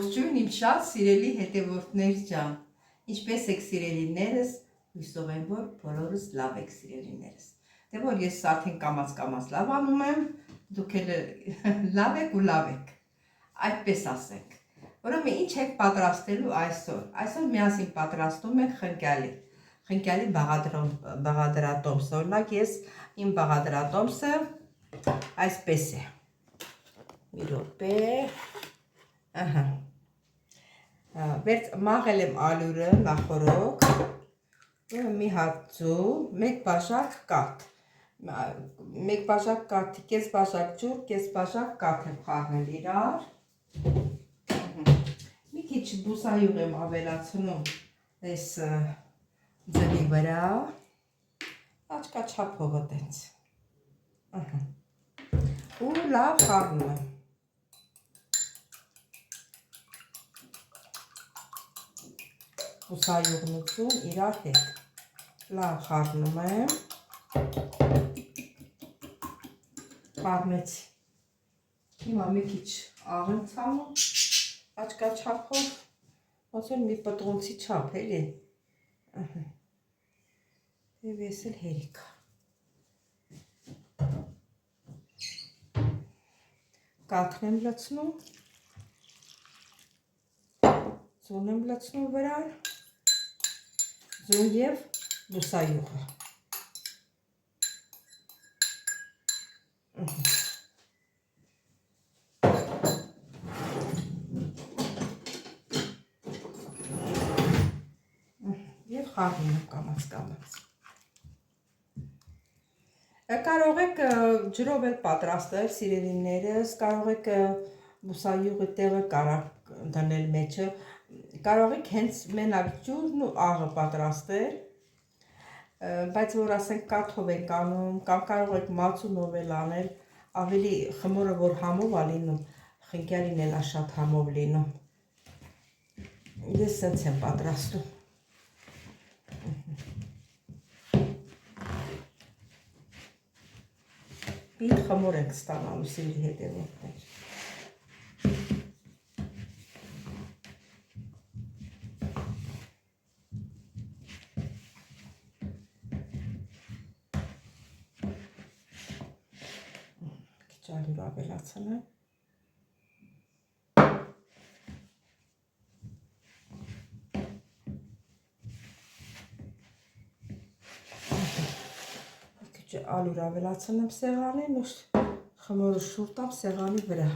Ողջույն իմ շատ սիրելի հետևորդներ ջան, ինչպես եք սիրելիներս, հույսով եմ, որ բոլորս լավ եք սիրելիներս, դե որ ես արդեն կամաց լավ անում եմ, դուք էլ լավ եք ու լավ եք, այդպես ասենք, որովհետև ինչ եք պատրաստելու այսօր միասին պատրաստում ենք խնկյալի բաղադրատոմս, օրինակ ես իմ բաղադրատոմսը այսպես է, մի րոպե, մաղել եմ ալյուրը նախորոք, մի հատ ձու, մեկ բաժակ կաթ, կես բաժակ ջուր, կես բաժակ կաթ եմ խառնել իրար, մի քիչ բուսայուղ եմ ավելացնում այս ձվի վրա, աչքաչափով տենց, ու լավ խառնում եմ, բուսայուղն ու ձուն իրար հետ, լավ խառնում եմ, խառնեցի, հիմա մի քիչ աղ եմ ցանում, աչքաչափով, ոնց որ մի պտղունցի չափ էլի, և ես էլ հերիք, կաթն եմ լցնում, ձուն եմ լցնում վրան, ձուն և բուսայուղը, և խառնում եմ կամաց, կարող եք ջրով էլ պատրաստել սիրելիներս, կարող եք բուսայուղի տեղը դնել մեջը, կարող եք հենց մենակ ջուրն ու աղը պատրաստել, բայց որ ասենք կաթով ենք անում, կամ կարող եք մածունով էլ անել, ավելի խմորը որ համով է լինում, խնկյալին էլ շատ համով լինում, ես սենց եմ պատրաստում, պիտ խմոր ենք ստանալու սիրելի հետևորդներ, ալյուր ավելացնեմ, ալյուր ավելացնեմ սեղանին ու խմորը շուռ տամ սեղանի վրա,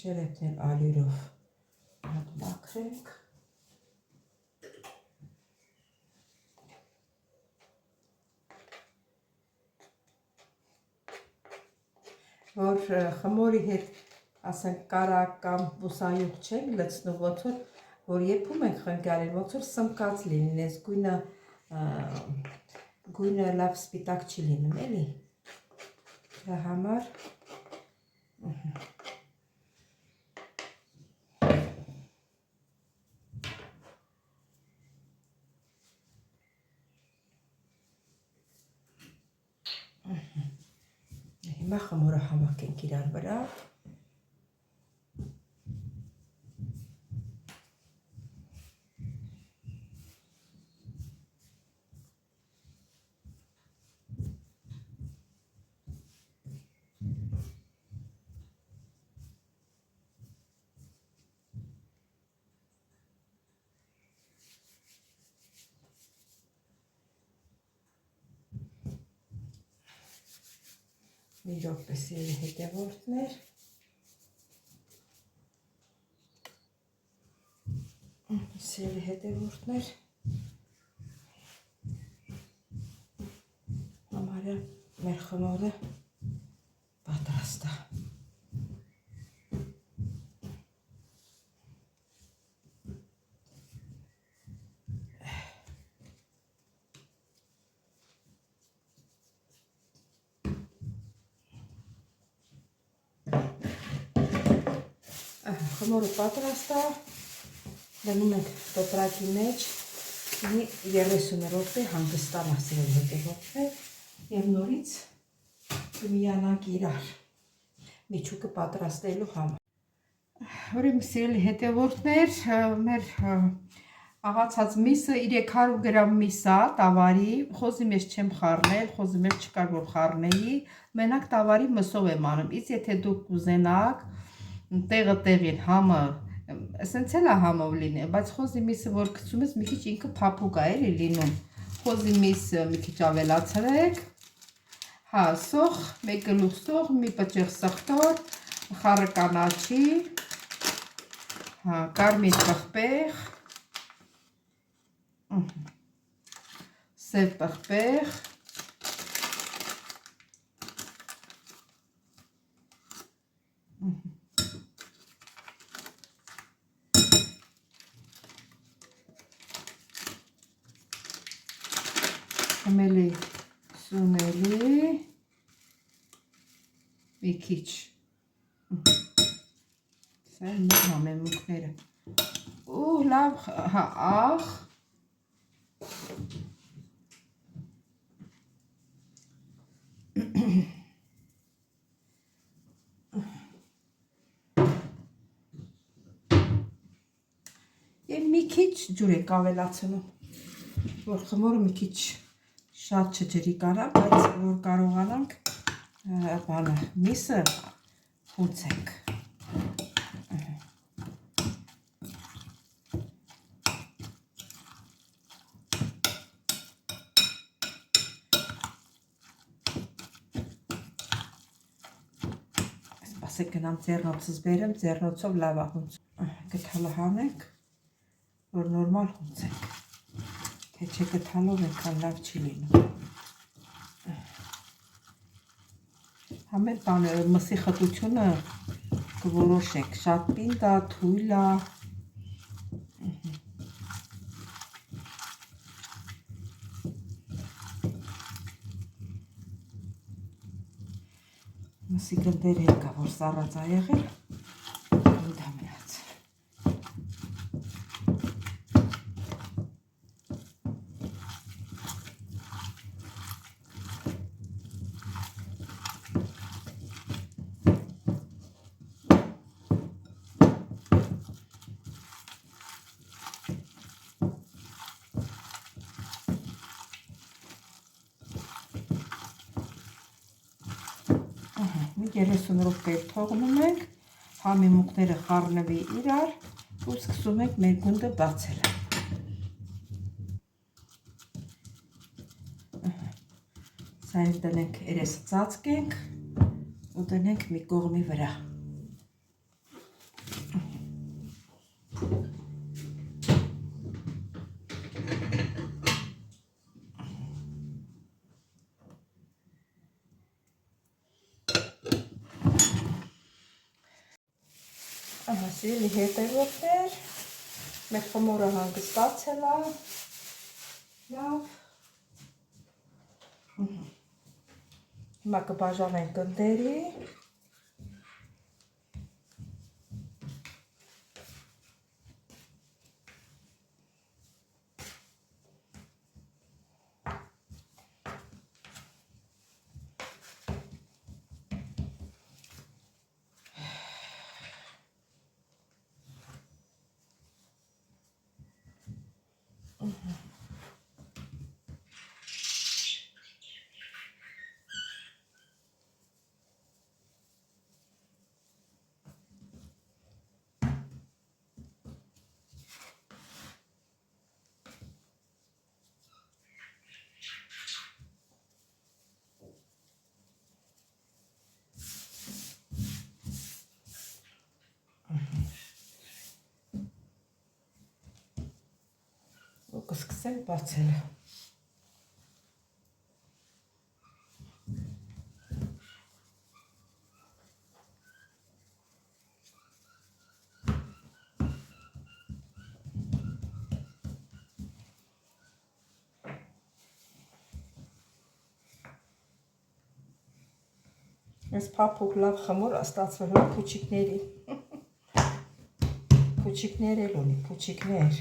շերեփն էլ ալյուրով մաքրենք, որ խմորի հետ ասենք կարակ կամ բուսայուղ չենք լցնում, ոնց որ եփում ենք խնկյալին, ոնց որ սմկած լինի, այս գույնը լավ սպիտակ չի լինում, էլի, դրա համար հիմա խմորը համակենք իրար վրա, մի րոպե սիրելի հետևորդներ, համարյա մեր խմորը պատրաստ է, Խմորը պատրաստ է, դնում ենք տոպրակի մեջ, մի 30 րոպե հանգստանա սիրելի հետևորդներ և նորից կմիանանք իրար միջուկը պատրաստելու համար։ Ուրեմն սիրելի հետևորդներ, մեր աղացած միսը 300 գրամ միս է, տավարի, խոզի մեջ չեմ խառնել, խոզի մեջ չկար որ խառնեի, մենակ տավարի մսով եմ անում, իսկ եթե դուք կուզենաք տեղը տեղին համը, ասենց էլ է համով լինի, բայց խոզի միսը որ գցում ես մի քիչ ինքը փափուկ է էլի լինում, խոզի միսը մի քիչ ավելացրեք, հա, սոխ, մեկ գլուխ սոխ, մի պճեղ սխտոր, խառը կանաչի, հա, կարմիր պղպեղ, սև պղպեղ, խմելի, սունելի, մի քիչ, սա իմ համեմունքները, ու լավ, հա, աղ, և մի քիչ ջուր եք ավելացնում, որ խմորը մի քիչ շատ չջրի կարա, բայց որ կարողանանք միսը խուցենք։ Սպասեք գնամ ձեռնոցս բերեմ, ձեռնոցով լավ հունց գթալը հանենք, որ նորմալ հունցենք, թե չէ գթալով ենքան լավ չի լինում։ Համեն բանը մսի խտությունը կորոշեք, շատ պինդ է, թույլ է, մսի գնդերը եկա, որ սառած է եղել, դա մնաց։ Մի 30 րոպե թողնում ենք, համեմունքները խառնվի իրար ու սկսում ենք մեր գունդը բացել։ Սա էլ դնենք երեսը ծածկենք ու դնենք մի կողմի վրա։ Սիրելի հետևորդներ, մեր խմորը հանգստացել է, լավ, հիմա կբաժանենք գնդերի, ու կսկսենք բացել։ Այս փափուկ լավ խմոր ստացվել է փուչիկների։ փուչիկներ էլ ունի, փուչիկներ։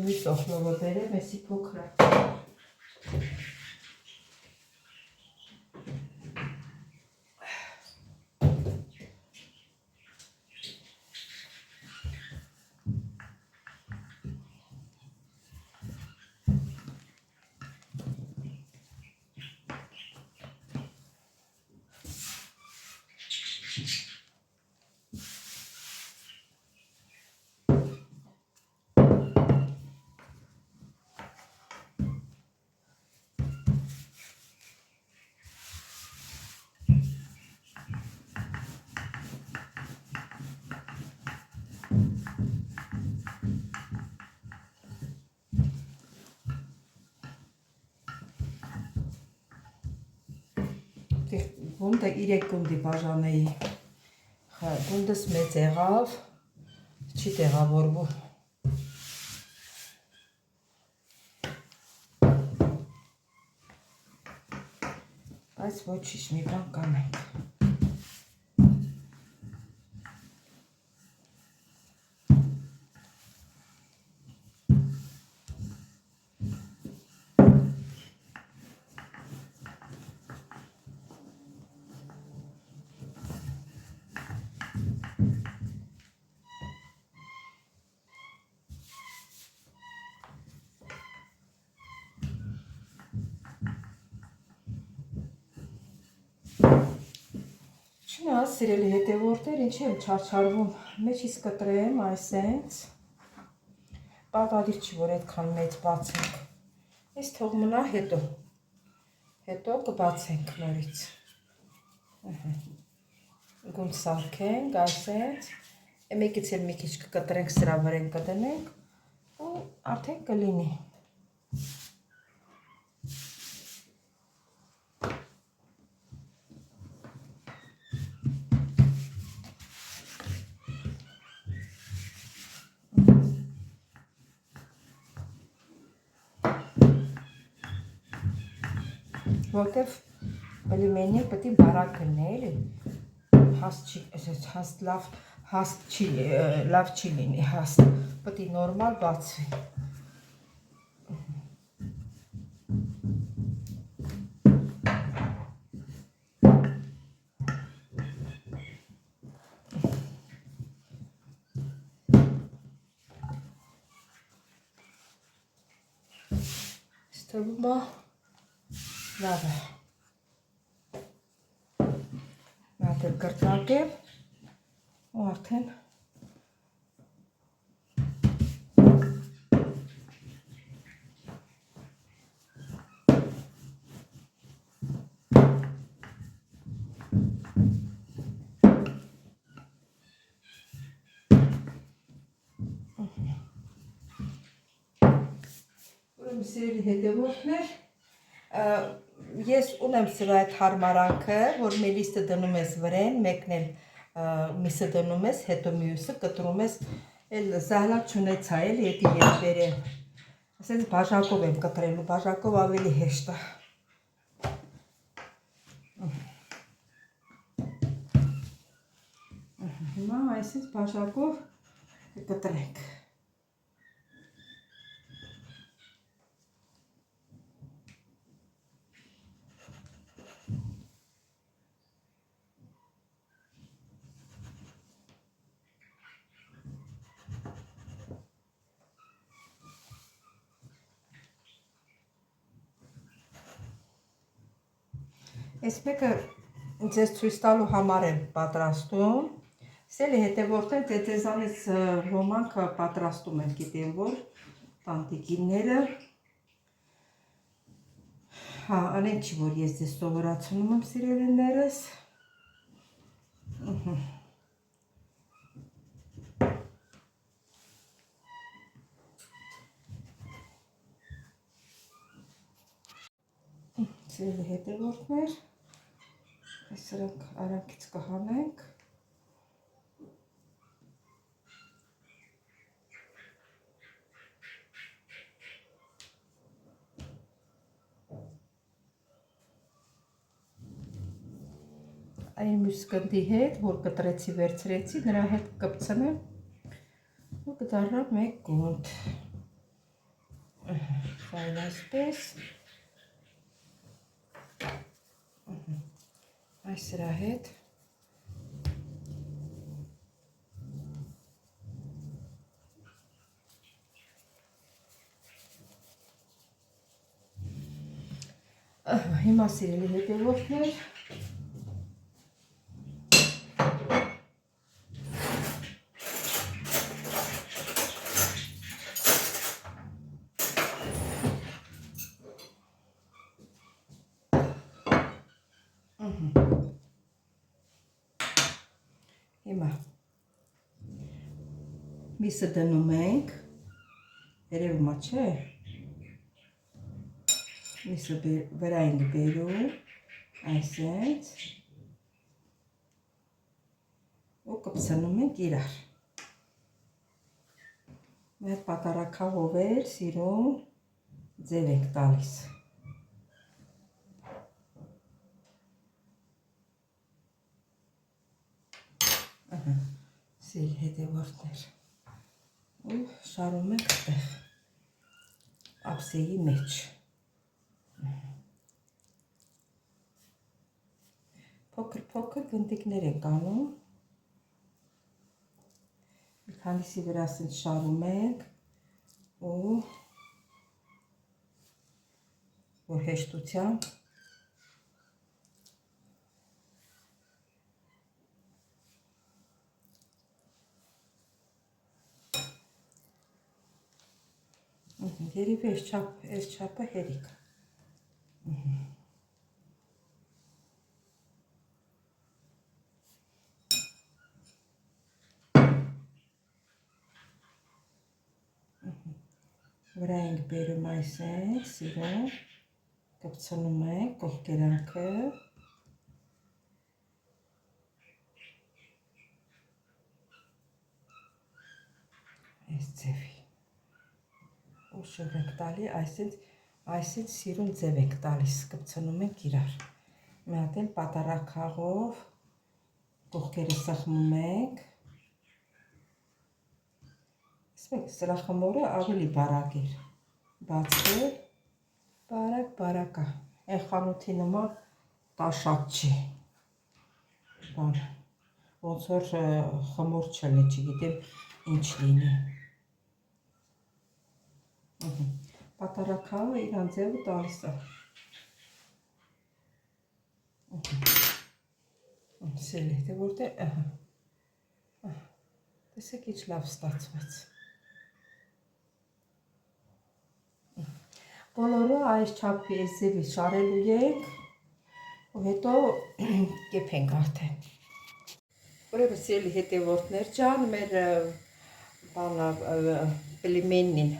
Մի սոխլովը բերեմ, էսի փոքր է։ Գունդը 3 գունդի բաժանեի, գունդս մեծ եղավ, չի տեղավորվում, բայց ոչինչ մի բան կանենք։ Չնա, սիրելի հետևորդներ, ինչի եմ չարչարվում, մեջից կտրեմ այսենց, պատադիր չի, որ այդքան մեծ բացենք, ես թող մնա հետո կբացենք նորից, գունդ սարքենք, այսենց, մեկից էլ մի քիչ կկտրենք, սրա վրեն կդնենք, ու արդեն կլինի։ Որտև բլիմենի պետք է բարակ գնել, լավ չի լինի, պետք է նորմալ բացվի։ Ստվումա լավ է, նատ էլ կրտակեմ ու արդեն Սիրելի հետևորդներ, ես ունեմ սրա այդ հարմարանքը, որ մելիստը դնում ես վրեն, մեկն էլ միսը դնում ես, հետո մյուսը կտրում ես, էլ զահլակ չունեցա էլ, ետի ես բերեմ, ասենց բաժակով եմ կտրելու, բաժակով ավելի հեշտ է։ Հիմա այսպես բաժակով կկտրենք։ Այս մեկը ձեզ ցույց տալու համար եմ պատրաստում։ Սիրելի հետևորդներ, թե ձեզանից ոմանք պատրաստում են, գիտեմ, որ տանտիկինները։ Հա, անենք չի, որ ես ձեզ սովորացնում եմ, սիրելիներս։ Սիրելի հետևորդներ, սրանք արանքից կհանենք։ Այն մյուս գնդի հետ, որ կտրեցի, վերցրեցի, նրա հետ կպցնեմ ու կդառնա մեկ գունդ։ Այն այսպես։ Այս սրա հետ հիմա սիրելի հետևորդներ հիմա միսը դնում ենք, երևում է, չէ, միսը վրա ենք բերում, այսենց, ու կպցնում ենք իրար։ Մեր պատարակահով էր սիրուն ձև ենք տալիս։ Սիրելի հետևորդներ, ու շարում ենք տեղ ափսեի մեջ։ Փոքր գնդիկներ ենք անում, մի քանիսի վրա ասենց շարում ենք ու որ հեշտությամբ երևի այս չափը հերիք։ Վրա ենք բերում այսպես, սիրուն, կպցնում ենք կողքերանքը, այս ձևի, ու շուռ ենք տալի, այսից սիրուն ձև ենք տալիս, կպցնում ենք իրար, մի հատ էլ պատարակահով կողքերը սխմում ենք, սրա խմորը ավելի բարակ էր, բացվել, բարակա, այն խանութի նման տաշած չի, ոնց որ խմոր չլինի, չգիտեմ ինչ լինի, պատարակահովը իրան ձևը տալիս է, սիրելի հետևորդներ, տեսեք ինչ լավ ստացվեց։ Բոլորը այս չափի այս ձևի շարելու ենք ու հետո կեփենք արդեն։ Ուրեմն սիրելի հետևորդներ ջան, մեր պլիմենին,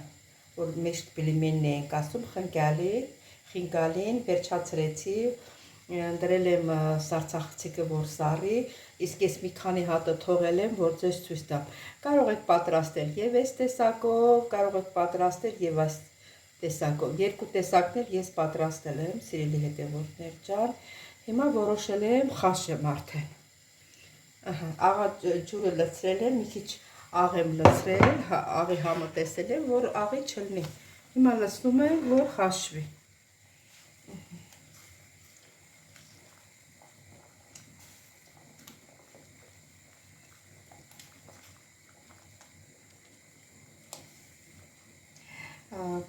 որ միշտ պլիմենն ենք ասում, խինկալին վերջացրեցի, դրել եմ սարցախցիկը, որ սառի, իսկ ես մի քանի հատը թողել եմ, որ ձեզ ցույց տամ։ Կարող եք պատրաստել եւ այս տեսակով, կարող եք պատրաստել եւ այս տեսակով։ Երկու տեսակներ ես պատրաստել եմ, սիրելի հետևորդներ ջան։ Հիմա որոշել եմ խաշեմ արդեն։ Աղա ջուրը լցրել եմ, մի քիչ աղ եմ լցրել, աղի համը տեսել եմ, որ աղի չլինի։ Հիմա լցնում եմ, որ խաշվի։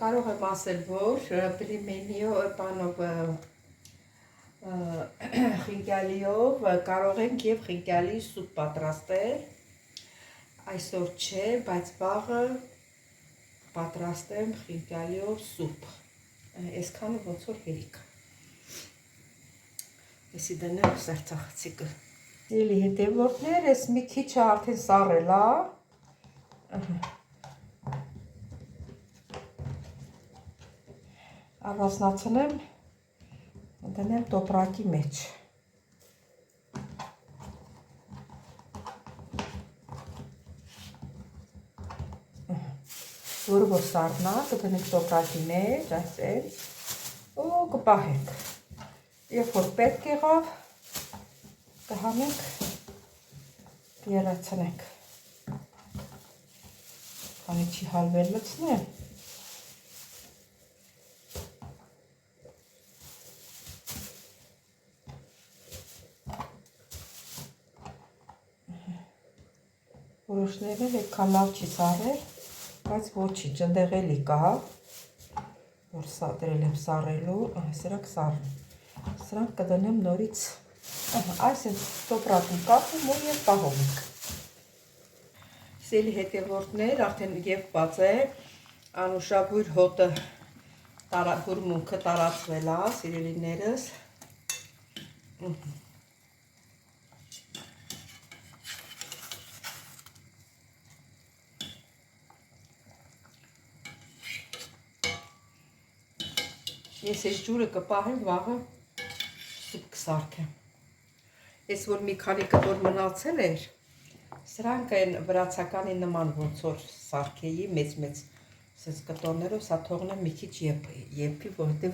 Կարող եմ ասել, որ խինկալիով կարող ենք եւ խինկալի սուպ պատրաստել, այսօր չէ, բայց վաղը պատրաստեմ խինկալիով սուպ, այսքանը ոնց որ հերիք, եսի դնեմ սարցախցիկը, Սիրելի հետևորդներ, ես մի քիչ արդեն սառել է։ Ավազնացնեմ, դնեմ տոպրակի մեջ։ Որը որ սառնա, կդնենք տոպրակի մեջ, այսպես, ու կպահենք։ Երբ որ պետք եղավ, կհանենք, կերացնենք։ Քանի չի հալվել լցնեմ։ Որոշները այդքան լավ չի սառել, բայց ոչինչ, ընդեղ էլի կա, որ դրել եմ սառելու, սրանք սառն։ Սրանք կդնեմ նորից, այս են տոպրակում կապում ու և պահում ենք։ Սիրելի հետևորդներ, արդեն եղբաց է, անուշաբույր հոտը բուրմունքը տարածվել է, սիրելիներս։ Ես այս ջուրը կպահեմ, վաղը սուպ կսարքեմ։ Ես որ մի քանի կտոր մնացել էր, սրանք են վրացականի նման ոնց որ սարքեի մեծ սենց կտորներով, սա թողնեմ մի քիչ եփի, որովհետև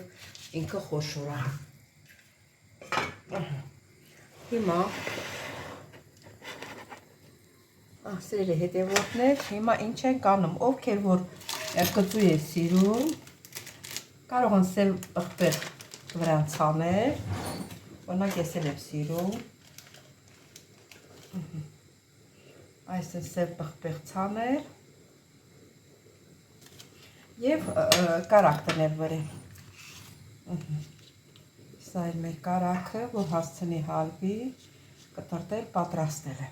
ինքը խոշոր է։ Հիմա սիրելի հետևորդներ, հիմա ինչ ենք անում, ովքեր որ կծու է սիրում, կարող են սև պղպեղ վրան ցանել, օրինակ ես էլ եմ սիրում, այս է սև պղպեղ ցանել և կարակ դնել վրան։ Սա է մեր կարակը, որ հասցնի հալվի, կտրտել, պատրաստել է։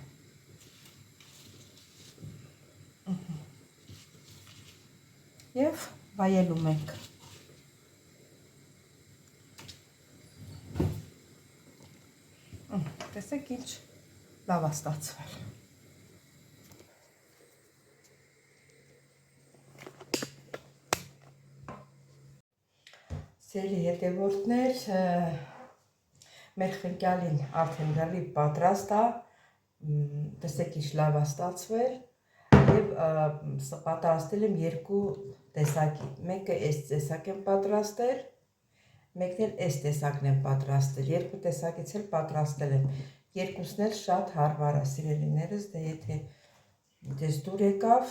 Եվ վայելում ենք։ Տեսեք ինչ լավ է ստացվել։ Սիրելի հետևորդներ, մեր խնկալին արդեն լրիվ պատրաստ է, տեսեք ինչ լավ է ստացվել և պատրաստել եմ երկու տեսակի, մեկը այս տեսակ եմ պատրաստել, մեկն էլ այս տեսակն եմ պատրաստել, երկու տեսակից էլ պատրաստել եմ, երկուսն էլ շատ հարմար է, սիրելիներս, դե եթե դες դուր եկավ,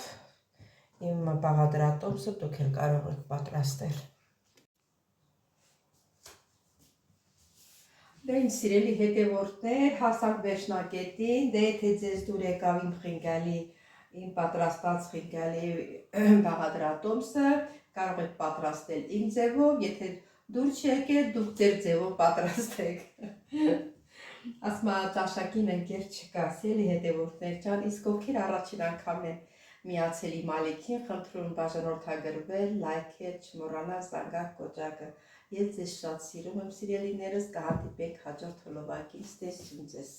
իմ բաղադրատոմսը դուք էլ կարող եք պատրաստել։ Դե իմ սիրելի հետևորդներ, հասանք վերջնակետին, դե եթե ձեզ դուր եկավ իմ խնկալի, իմ պատրաստած խնկալի բաղադրատոմսը, կարող եք պատրաստել իմ ձևով, եթե դուր չեկեք, դուք ձեր ձևով պատրաստեք։ Ասմա ճաշակին ընկեր չկա, սիրելի հետևորդներ ջան, իսկ ովքեր առաջին անգամ են միացել իմ ալիքին, խնդրում բաժանորդագրվել, լայքել, չմոռանալ զանգակ կոճակը։ Ես ձեզ շատ սիրում եմ, սիրելիներս, կհանդիպենք հաջորդ հոլովակին, ստեսություն ձեզ։